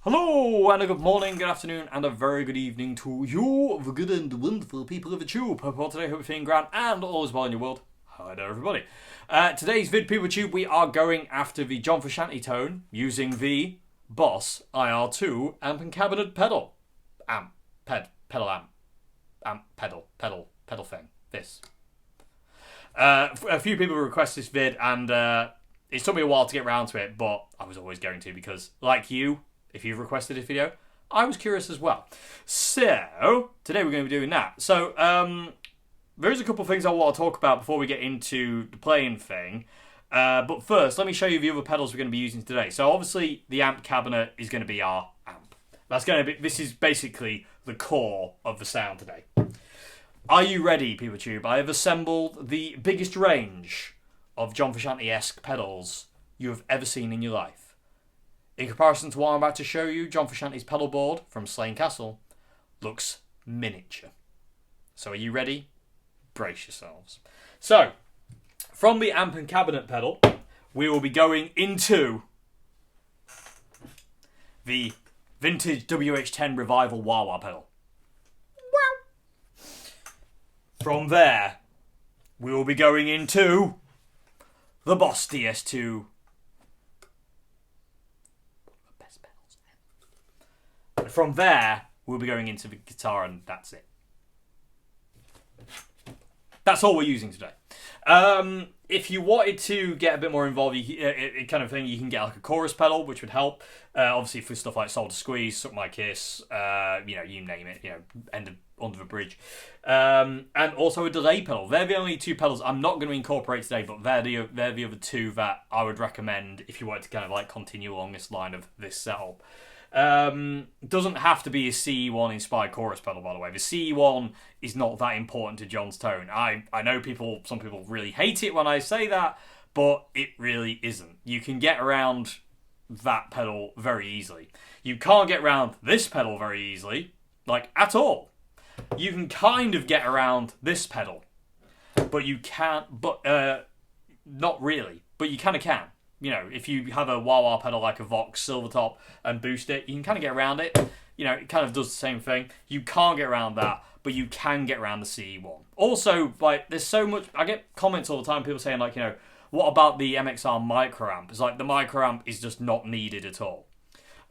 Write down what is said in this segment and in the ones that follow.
Hello, and a good morning, good afternoon, and a very good evening to you, the good and wonderful people of the tube. Hope all today, hope you're feeling grand, and all is well in your world. Hi there, everybody. Today's vid people tube, we are going after the John Frusciante tone using the Boss IR2 amp and cabinet pedal. Pedal thing. This. A few people requested this vid, and it took me a while to get around to it, but I was always going to because, like you, if you've requested this video, I was curious as well. So, today we're going to be doing that. So, there's a couple of things I want to talk about before we get into the playing thing. But first, let me show you the other pedals we're going to be using today. So, obviously, the amp cabinet is going to be our amp. This is basically the core of the sound today. Are you ready, PeopleTube? I have assembled the biggest range of John Frusciante-esque pedals you have ever seen in your life. In comparison to what I'm about to show you, John Frusciante's pedal board from Slane Castle looks miniature. So are you ready? Brace yourselves. So, from the amp and cabinet pedal, we will be going into the vintage WH10 Revival wah-wah pedal. Wow. From there, we will be going into the Boss DS2. From there, we'll be going into the guitar, and that's it. That's all we're using today. If you wanted to get a bit more involved, you kind of thing, you can get like a chorus pedal, which would help. Obviously, for stuff like Soul to Squeeze, Suck My Kiss, you name it, End of Under the Bridge, and also a delay pedal. They're the only two pedals I'm not going to incorporate today, but they're the other two that I would recommend if you wanted to kind of like continue along this line of this setup. Doesn't have to be a CE1 inspired chorus pedal, by the way. The CE1 is not that important to John's tone. I know some people really hate it when I say that, but it really isn't. You can get around that pedal very easily. You can't get around this pedal very easily, like at all. You can kind of get around this pedal, but you can't, not really, but you kind of can. If you have a wah-wah pedal like a Vox Silvertop and boost it, you can kind of get around it. It kind of does the same thing. You can't get around that, but you can get around the CE1. Also, there's so much... I get comments all the time, people saying, what about the MXR microamp? It's like, the microamp is just not needed at all.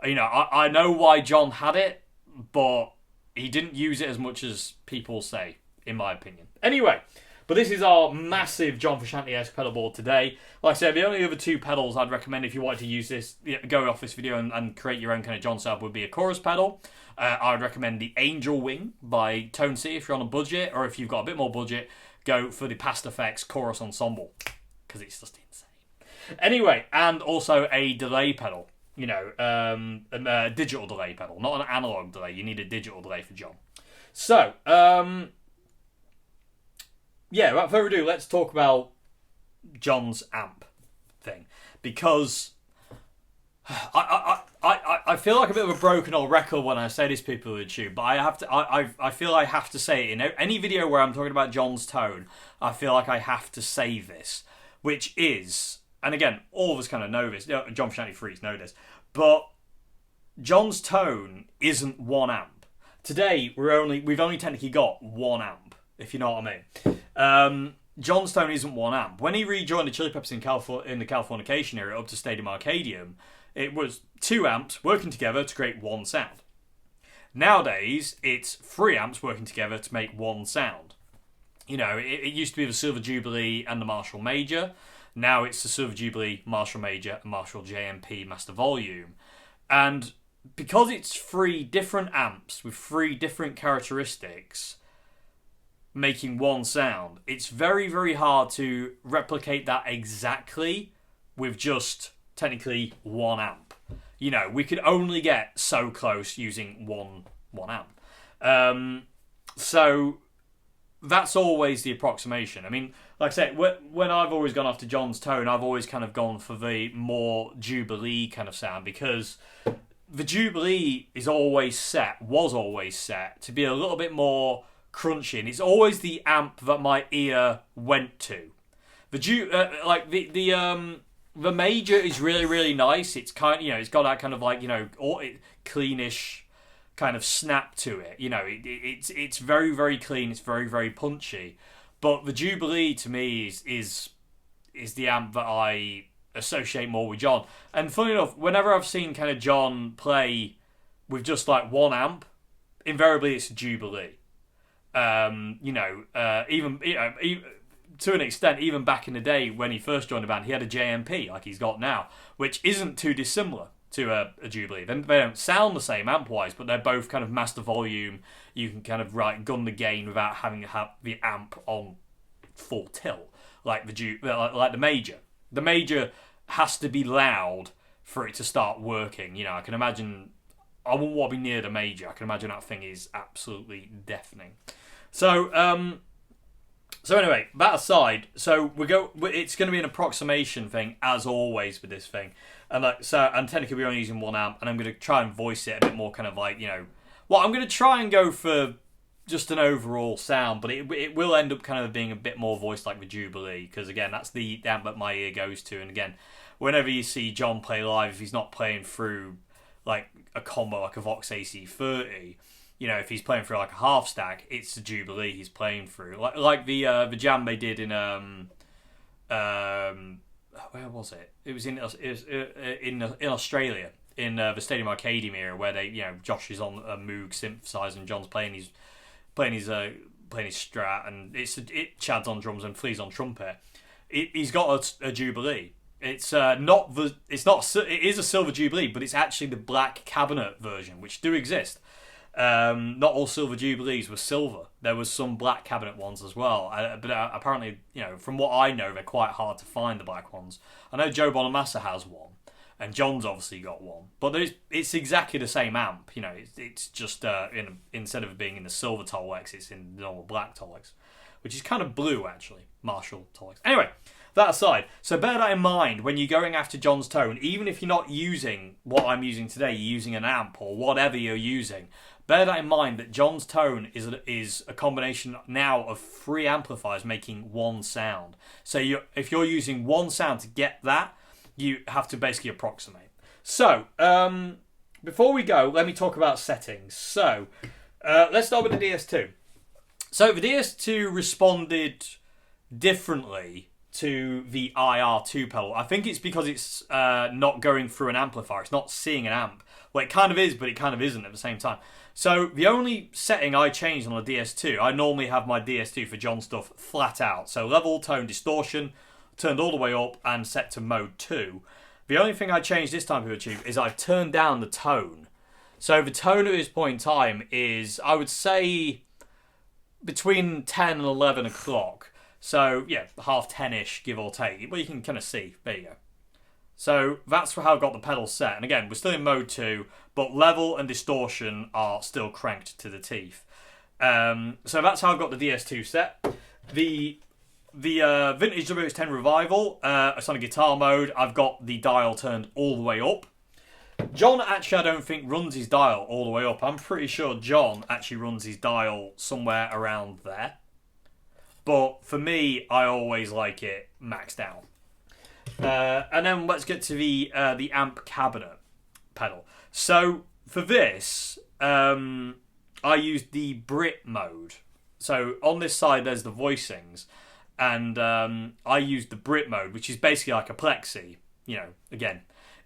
I know why John had it, but he didn't use it as much as people say, in my opinion. Anyway... But this is our massive John Frusciante-esque pedal board today. Like I said, the only other two pedals I'd recommend if you wanted to use this, go off this video and create your own kind of John setup would be a chorus pedal. I would recommend the Angel Wing by Tone C if you're on a budget, or if you've got a bit more budget, go for the Past Effects Chorus Ensemble, because it's just insane. Anyway, and also a delay pedal. A digital delay pedal, not an analog delay. You need a digital delay for John. So, yeah, without further ado, let's talk about John's amp thing, because I feel like a bit of a broken old record when I say this, people on YouTube, but I feel I have to say it in any video where I'm talking about John's tone. I feel like I have to say this, which is, and again, all of us kind of know this. John Frusciante freaks know this, but John's tone isn't one amp. Today we've only technically got one amp, if you know what I mean. John's tone isn't one amp. When he rejoined the Chili Peppers in the Californication era up to Stadium Arcadium, it was two amps working together to create one sound. Nowadays, it's three amps working together to make one sound. It used to be the Silver Jubilee and the Marshall Major. Now it's the Silver Jubilee, Marshall Major, and Marshall JMP Master Volume. And because it's three different amps with three different characteristics making one sound, it's very, very hard to replicate that exactly with just technically one amp. We could only get so close using one amp. So that's always the approximation. I mean, like I said, when I've always gone after John's tone, I've always kind of gone for the more Jubilee kind of sound, because the Jubilee was always set to be a little bit more crunchy, and it's always the amp that my ear went to. The the major is really, really nice. It's kind, it's got that kind of like, cleanish kind of snap to it. It's very, very clean. It's very, very punchy. But the Jubilee to me is the amp that I associate more with John. And funny enough, whenever I've seen kind of John play with just like one amp, invariably it's a Jubilee. Even to an extent, even back in the day when he first joined the band, he had a JMP like he's got now, which isn't too dissimilar to a Jubilee. They don't sound the same amp-wise, but they're both kind of master volume. You can kind of gun the gain without having to have the amp on full tilt, like the Major. The Major has to be loud for it to start working. I can imagine. I wouldn't want to be near the Major. I can imagine that thing is absolutely deafening. So anyway, that aside, it's going to be an approximation thing as always with this thing, and technically we're only using one amp, and I'm going to try and voice it a bit more kind of like I'm going to try and go for just an overall sound, but it will end up kind of being a bit more voiced like the Jubilee, because again that's the amp that my ear goes to, and again whenever you see John play live, if he's not playing through like a combo like a Vox AC30. If he's playing through like a half stack, it's the Jubilee he's playing through. Like the jam they did in where was it? It was in Australia in the Stadium Arcadium era, where they Josh is on a Moog synthesizer and John's playing his Strat, and Chad's on drums and Flea's on trumpet. He's got a Jubilee. It is a silver Jubilee, but it's actually the black cabinet version, which do exist. Not all silver Jubilees were silver. There was some black cabinet ones as well. But apparently, from what I know, they're quite hard to find, the black ones. I know Joe Bonamassa has one, and John's obviously got one. But it's exactly the same amp. It's just instead of being in the silver Tolex, it's in the normal black Tolex, which is kind of blue actually, Marshall Tolex. Anyway, that aside, so bear that in mind when you're going after John's tone. Even if you're not using what I'm using today, you're using an amp or whatever you're using. Bear that in mind that John's tone is a combination now of 3 amplifiers making one sound. So if you're using one sound to get that, you have to basically approximate. So, before we go, let me talk about settings. So, let's start with the DS2. So, the DS2 responded differently to the IR2 pedal. I think it's because it's not going through an amplifier. It's not seeing an amp. Well, it kind of is, but it kind of isn't at the same time. So the only setting I changed on the DS2, I normally have my DS2 for John stuff flat out. So level, tone, distortion, turned all the way up and set to mode 2. The only thing I changed this time for YouTube is I've turned down the tone. So the tone at this point in time is, I would say, between 10 and 11 o'clock. So, yeah, 10:30-ish, give or take. But you can kind of see. There you go. So that's how I've got the pedal set. And again, we're still in mode 2, but level and distortion are still cranked to the teeth. So that's how I've got the DS2 set. The vintage WX10 Revival, it's on a guitar mode. I've got the dial turned all the way up. John actually, I don't think, runs his dial all the way up. I'm pretty sure John actually runs his dial somewhere around there. But for me, I always like it maxed out. And then let's get to the amp cabinet pedal. So for this, I used the Brit mode. So on this side, there's the voicings, and I used the Brit mode, which is basically like a plexi. Again,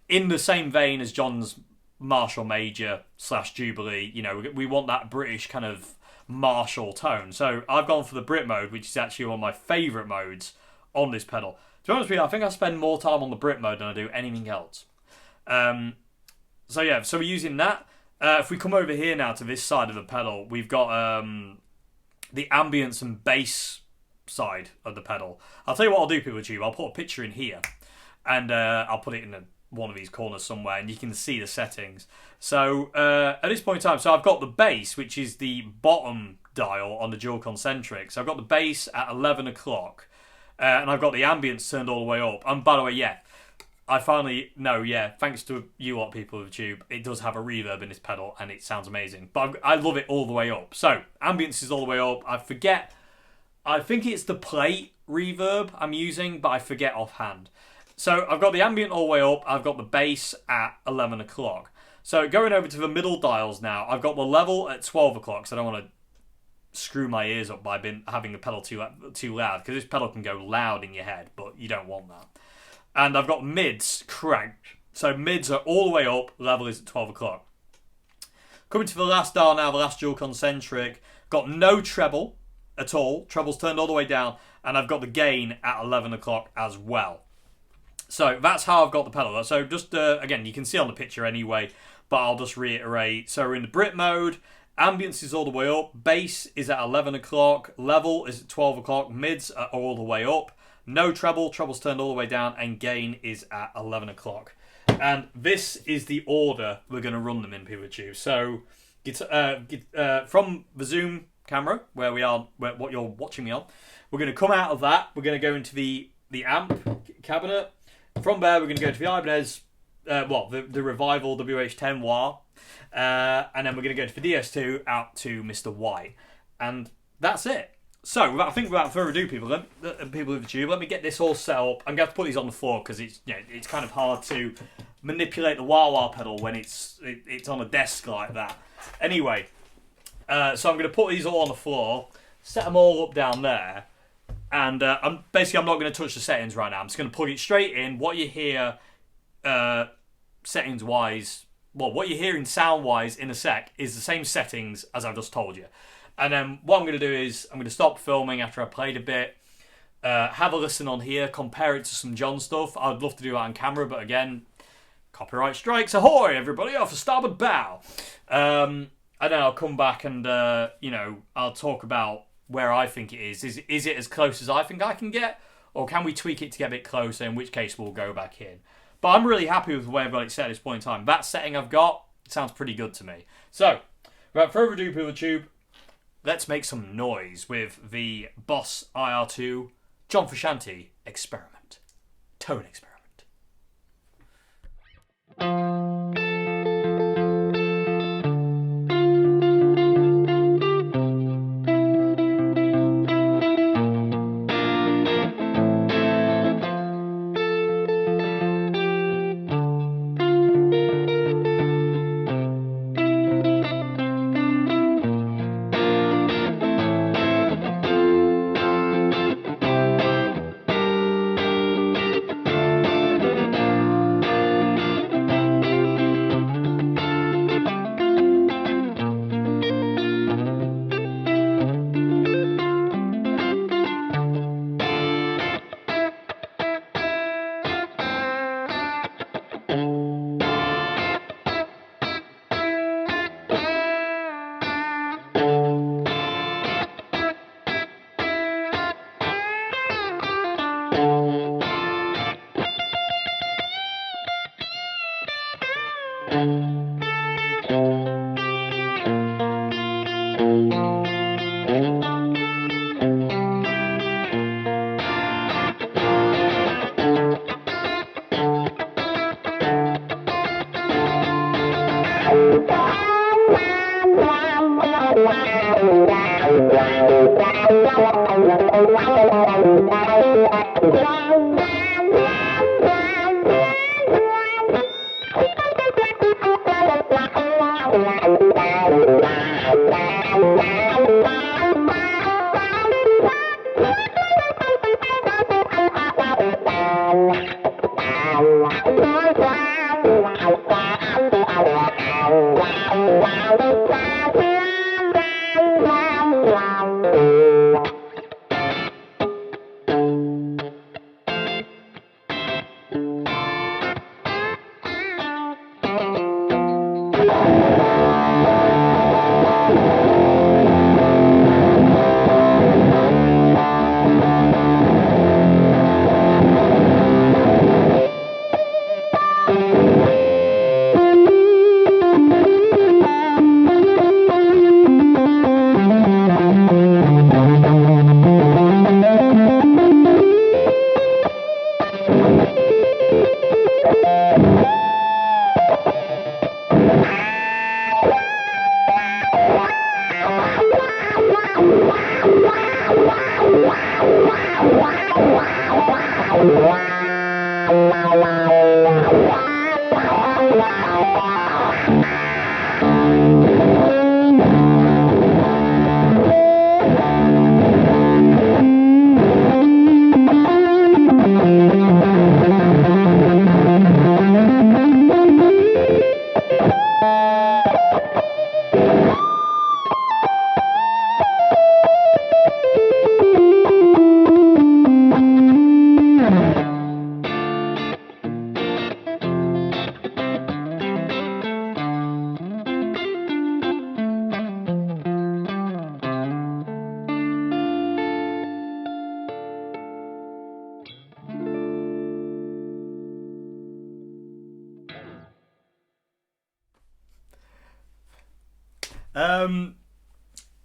in the same vein as John's Marshall Major / Jubilee. We want that British kind of Marshall tone. So I've gone for the Brit mode, which is actually one of my favourite modes on this pedal. To be honest with you, I think I spend more time on the Brit mode than I do anything else. So we're using that. If we come over here now to this side of the pedal, we've got the ambience and bass side of the pedal. I'll tell you what I'll do, people with you. I'll put a picture in here, and I'll put it in one of these corners somewhere, and you can see the settings. So at this point in time, so I've got the bass, which is the bottom dial on the dual concentric. So I've got the bass at 11 o'clock. And I've got the ambience turned all the way up. And by the way, I finally know, thanks to you lot, people of Tube, it does have a reverb in this pedal and it sounds amazing. But I love it all the way up. So, ambience is all the way up. I think it's the plate reverb I'm using, but I forget offhand. So I've got the ambient all the way up. I've got the bass at 11 o'clock. So going over to the middle dials now, I've got the level at 12 o'clock. So I don't want to screw my ears up by having the pedal too loud, because this pedal can go loud in your head, but you don't want that. And I've got mids cranked. So mids are all the way up. Level is at 12 o'clock. Coming to the last dial now, the last dual concentric. Got no treble at all. Treble's turned all the way down. And I've got the gain at 11 o'clock as well. So that's how I've got the pedal. So just, again, you can see on the picture anyway, but I'll just reiterate. So we're in the Brit mode. Ambience is all the way up. Bass is at 11 o'clock. Level is at 12 o'clock. Mids are all the way up. No treble. Treble's turned all the way down. And gain is at 11 o'clock. And this is the order we're going to run them in, PeopleTube. So from the Zoom camera, where we are, what you're watching me on, we're going to come out of that. We're going to go into the amp cabinet. From there, we're going to go to the Ibanez, the Revival WH10 wah. And then we're going to go to the DS2 out to Mr. White. And that's it. So, without further ado, people of YouTube, let me get this all set up. I'm going to have to put these on the floor because it's kind of hard to manipulate the wah-wah pedal when it's on a desk like that. Anyway, so I'm going to put these all on the floor, set them all up down there, and I'm not going to touch the settings right now. I'm just going to plug it straight in. What you hear settings-wise, what you're hearing sound-wise in a sec is the same settings as I've just told you. And then what I'm going to do is I'm going to stop filming after I played a bit, have a listen on here, compare it to some John stuff. I'd love to do that on camera, but again, copyright strikes. Ahoy, everybody, off a starboard bow. And then I'll come back and, I'll talk about where I think it is. Is it as close as I think I can get? Or can we tweak it to get a bit closer, in which case we'll go back in. But I'm really happy with the way I've got it set at this point in time. That setting I've got sounds pretty good to me. So, without further ado, PeopleTube, let's make some noise with the Boss IR2 John Frusciante experiment. Tone experiment.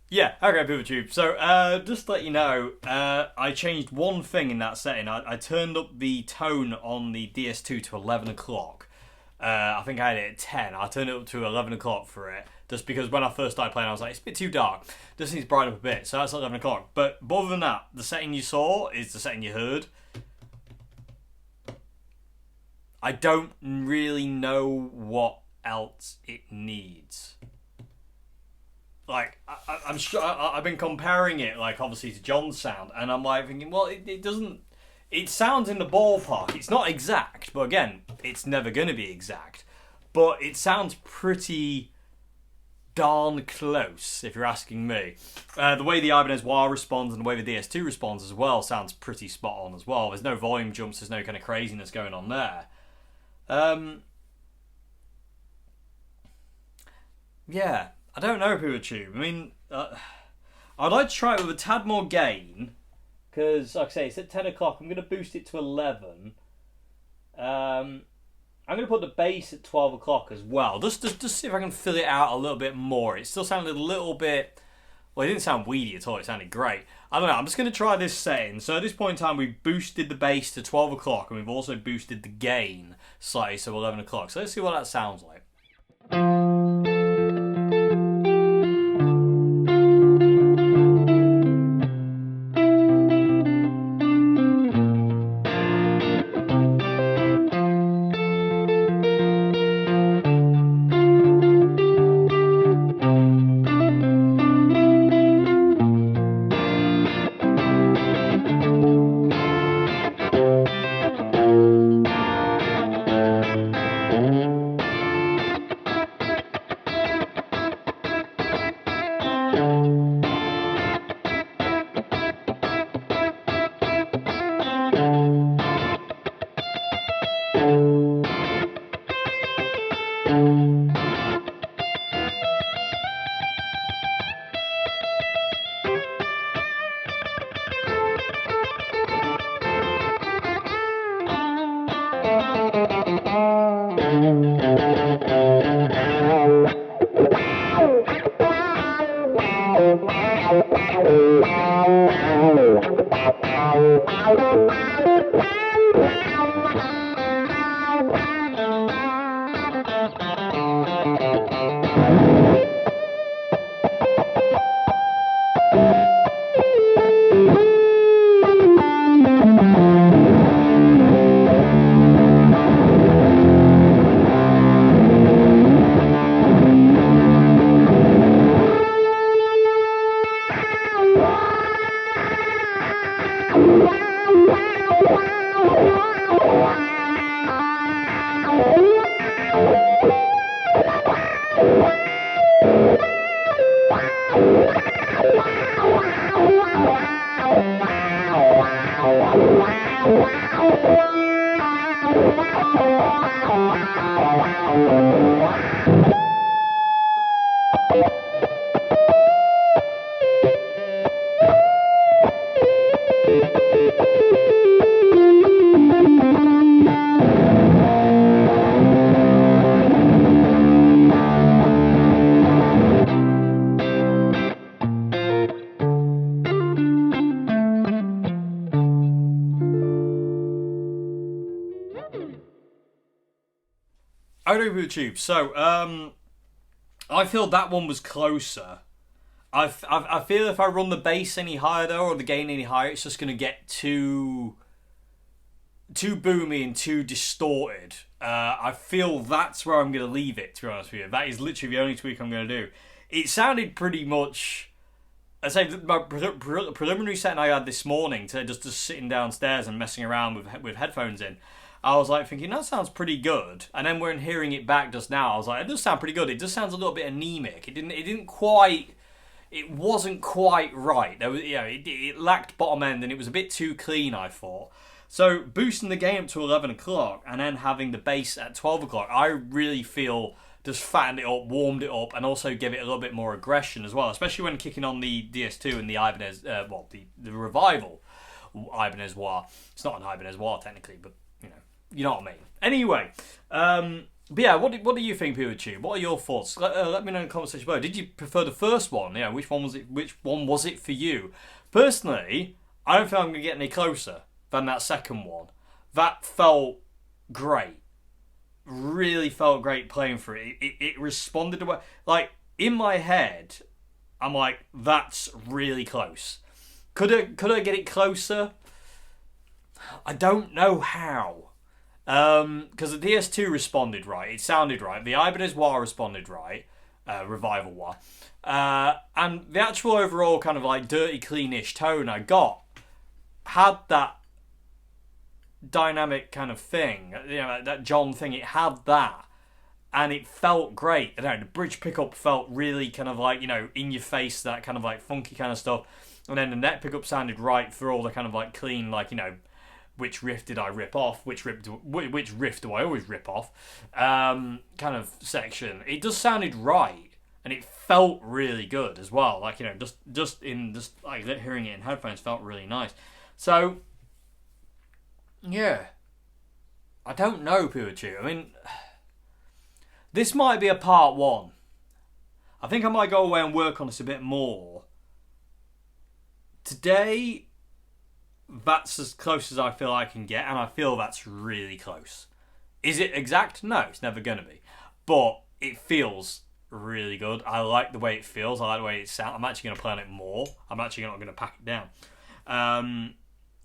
Yeah, okay, PeopleTube. So, just to let you know, I changed one thing in that setting. I turned up the tone on the DS2 to 11 o'clock. I think I had it at 10. I turned it up to 11 o'clock for it, just because when I first started playing, I was like, it's a bit too dark. Just needs to brighten up a bit, so that's 11 o'clock. But other than that, the setting you saw is the setting you heard. I don't really know what else it needs. Like, I'm sure I've been comparing it, like, obviously to John's sound, and I'm like thinking, well, it doesn't. It sounds in the ballpark. It's not exact, but again, it's never going to be exact. But it sounds pretty darn close, if you're asking me. The way the Ibanez Wire responds and the way the DS2 responds as well sounds pretty spot on as well. There's no volume jumps, there's no kind of craziness going on there. Yeah. I don't know, PeopleTube. I mean, I'd like to try it with a tad more gain, because, like I say, it's at 10 o'clock. I'm going to boost it to 11. I'm going to put the bass at 12 o'clock as well, just see if I can fill it out a little bit more. It still sounded a little bit... Well, it didn't sound weedy at all. It sounded great. I don't know. I'm just going to try this setting. So at this point in time, we've boosted the bass to 12 o'clock, and we've also boosted the gain slightly to 11 o'clock. So let's see what that sounds like. Okay, PeopleTube. So, I feel that one was closer. I feel if I run the bass any higher though, or the gain any higher, it's just going to get too too boomy and too distorted. I feel that's where I'm going to leave it, to be honest with you. That is literally the only tweak I'm going to do. It sounded pretty much... I'd say my preliminary setting I had this morning, to just sitting downstairs and messing around with headphones in, I was like thinking, that sounds pretty good. And then when hearing it back just now, I was like, it does sound pretty good. It just sounds a little bit anemic. It wasn't quite right. There was, it lacked bottom end and it was a bit too clean, I thought. So boosting the game up to 11 o'clock and then having the bass at 12 o'clock, I really feel just fattened it up, warmed it up, and also give it a little bit more aggression as well, especially when kicking on the DS2 and the Ibanez, the Revival Ibanez War. It's not an Ibanez War technically, but you know what I mean. Anyway, but yeah, what do you think, PewDiePie? What are your thoughts? Let me know in the comment section below. Did you prefer the first one? Yeah, which one was it? Which one was it for you? Personally, I don't think I'm gonna get any closer than that second one. That felt great. Really felt great playing for it. It responded to like in my head. I'm like, that's really close. Could I get it closer? I don't know how. Because the DS2 responded right, it sounded right. The Ibanez War responded right, Revival War, and the actual overall kind of like dirty, cleanish tone I got had that dynamic kind of thing, that John thing. It had that, and it felt great. I don't know, the bridge pickup felt really kind of like in your face, that kind of like funky kind of stuff, and then the neck pickup sounded right for all the kind of like clean, like which riff did I rip off? Which riff do I always rip off? Kind of section. It just sounded right, and it felt really good as well. Like just like hearing it in headphones felt really nice. So yeah, I don't know, PewDiePie. I mean, this might be a part one. I think I might go away and work on this a bit more. Today, that's as close as I feel I can get, and I feel that's really close. Is it exact? No, it's never going to be. But it feels really good. I like the way it feels. I like the way it sounds. I'm actually going to play on it more. I'm actually not going to pack it down. I'm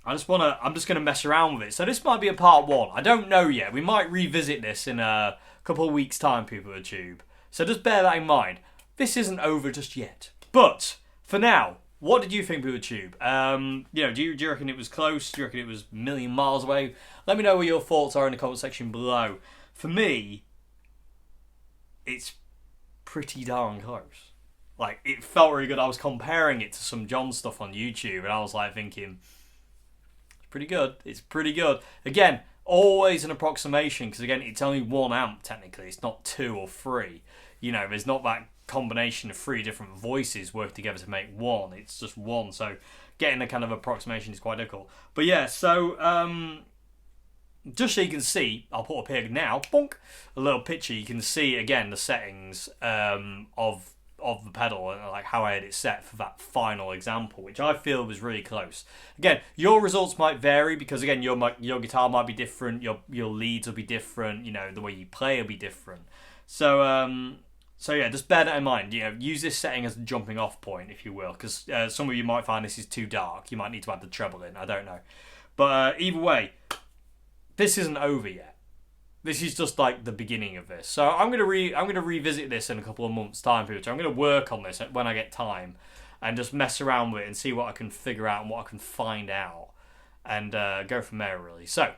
just going to mess around with it. So this might be a part one. I don't know yet. We might revisit this in a couple of weeks' time, people of YouTube. So just bear that in mind. This isn't over just yet. But for now, what did you think, PewDiePie? Do you reckon it was close? Do you reckon it was a million miles away? Let me know what your thoughts are in the comment section below. For me, it's pretty darn close. Like, it felt really good. I was comparing it to some John stuff on YouTube, and I was like thinking, it's pretty good. It's pretty good. Again, always an approximation, because again, it's only 1 amp technically. It's not 2 or 3. There's not that combination of 3 different voices work together to make 1. It's just 1, so getting a kind of approximation is quite difficult. But yeah, so just so you can see, I'll put up here now, bonk, a little picture. You can see again the settings of the pedal and like how I had it set for that final example, which I feel was really close. Again, your results might vary because again your guitar might be different, your leads will be different, the way you play will be different. So yeah, just bear that in mind. Use this setting as a jumping off point, if you will, because some of you might find this is too dark. You might need to add the treble in. I don't know, but either way, this isn't over yet. This is just like the beginning of this. So I'm gonna revisit this in a couple of months' time, people. I'm gonna work on this when I get time, and just mess around with it and see what I can figure out and what I can find out, and go from there. Really. So.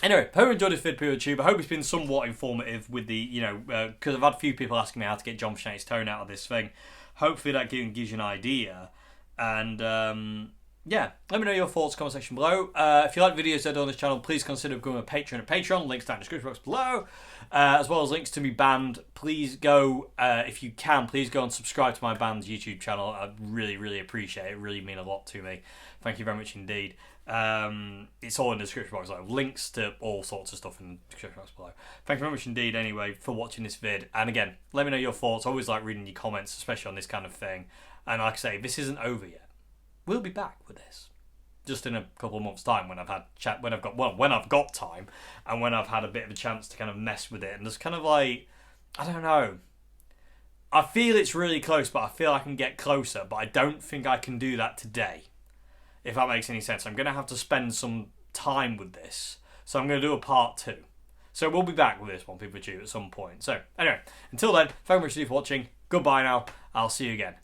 Anyway, hope you enjoyed this video, PewDiePie. I hope it's been somewhat informative with the, because I've had a few people asking me how to get John Frusciante's tone out of this thing. Hopefully that gives you an idea. And, yeah, let me know your thoughts in the comment section below. If you like videos that are on this channel, please consider becoming a patron at Patreon. Links down in the description box below. As well as links to my band. Please go, if you can, please go and subscribe to my band's YouTube channel. I really, really appreciate it. It really means a lot to me. Thank you very much indeed. It's all in the description box. Like links to all sorts of stuff in the description box below. Thank you very much indeed anyway for watching this vid. And again, let me know your thoughts. I always like reading your comments, especially on this kind of thing. And like I say, this isn't over yet. We'll be back with this. Just in a couple of months' time when I've got time and when I've had a bit of a chance to kind of mess with it and just kind of like, I don't know. I feel it's really close, but I feel I can get closer, but I don't think I can do that today. If that makes any sense. I'm going to have to spend some time with this, so I'm going to do a part 2. So we'll be back with this one, people tube, at some point. So anyway, until then, thank you very much for watching. Goodbye now. I'll see you again.